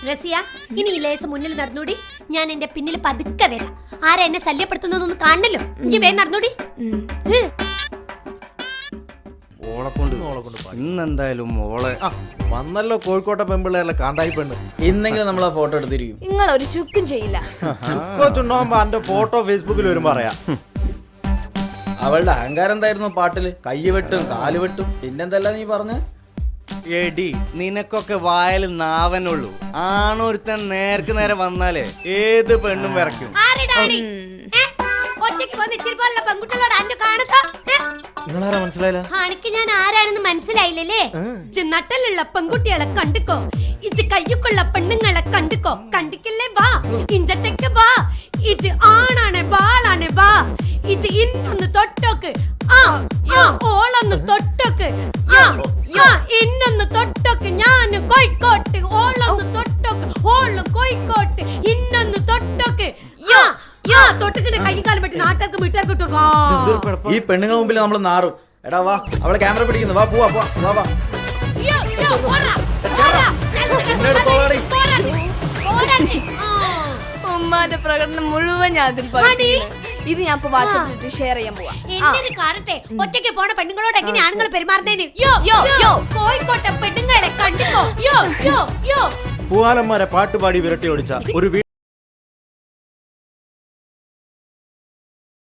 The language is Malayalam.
റസിയ, ഇനി ഈ ലേസ് മുന്നിൽ നടന്നൂടി. ഞാൻ എന്റെ പിന്നിൽ പതുക്കെ വരാം. ആരാ എന്നെ ശല്യപ്പെടുത്തുന്നൊന്നും കാണണല്ലോ. എനിക്ക് വേഗം നടന്നൂടി. ഇന്നെന്തായാലും മോളെ വന്നല്ലോ കോഴിക്കോട്ടെ പെമ്പിള്ളേരല്ലേ കാന്തായി പെണ്ണ്. ഇന്നെങ്കിലും നമ്മൾ ആ ഫോട്ടോ എടുത്തിരിക്കും. നിങ്ങൾ ഒരു ചുക്കും ചെയ്യില്ല. ചുണ്ടാകുമ്പോ എന്റെ ഫോട്ടോ ഫേസ്ബുക്കിൽ വരും പറയാ. അവളുടെ അഹങ്കാരം എന്തായിരുന്നു പാട്ടില്? കയ്യ് വെട്ടും കാല് വെട്ടും പിന്നെന്തല്ല നീ പറഞ്ഞ? എടി നിനക്കൊക്കെ വായൽ നാവനുള്ളൂ. ആണൊരുത്തൻ നേർക്ക് നേരെ വന്നാലേ ഏത് പെണ്ണും വിറയ്ക്കും. നിങ്ങളാരാ മനസ്സിലായില്ല? എനിക്ക് ഞാൻ ആരാണെന്ന് മനസ്സിലായില്ലേ? നട്ടലുള്ള പെൺകുട്ടികളെ കണ്ടുക്കോ, ഇജ് കയ്യൊക്കെയുള്ള പെണ്ണുങ്ങളെ കണ്ടുക്കോ. കണ്ടിക്കില്ലേ? വാ ഇഞ്ചത്തേക്ക് വാ. ഇജ് ആണാണ് ബാളാണ്. വാ ഇജ് ഇന്നൊന്ന് തൊട്ടോക്ക്. ഓളൊന്ന് തൊട്ടോക്ക്. ഇന്നൊന്ന് തൊട്ടോക്ക്. ഞാൻ കോഴിക്കോട്ട്. ഓളൊന്ന് തൊട്ടോക്ക്. ഓളും കോഴിക്കോട്ട്. ഇന്നൊന്ന് തൊട്ടോക്ക്. തൊട്ടിക്കിട്ട് കൈകാലം പറ്റി നാട്ടുകാർക്ക് വീട്ടുകാർക്ക്. ഈ പെണ്ണുങ്ങൾ മുമ്പിൽ നമ്മൾ നാറും. എടാ വാ, അവളെ ക്യാമറ പിടിക്കുന്നു. വാ പോവാ പോവാ വാ വാ. ഉമ്മാന്റെ പ്രകടനം മുഴുവൻ ഞാൻ അതിൽ ഇത് ഞാൻ വാട്സാപ്പിൽ ഷെയർ ചെയ്യാൻ പോവാ. എന്തിനു കാലത്തെ ഒറ്റയ്ക്ക് പോണ പെണ്ണുങ്ങളോട് എങ്ങനെ ആണുങ്ങൾ പെരുമാറുന്നതിന്? കോഴിക്കോട്ടെ പെണ്ണുങ്ങളെ കണ്ടിക്കോ. പൂവാലന്മാരെ പാട്ടുപാടി വിരട്ടി ഓടിച്ച ഒരു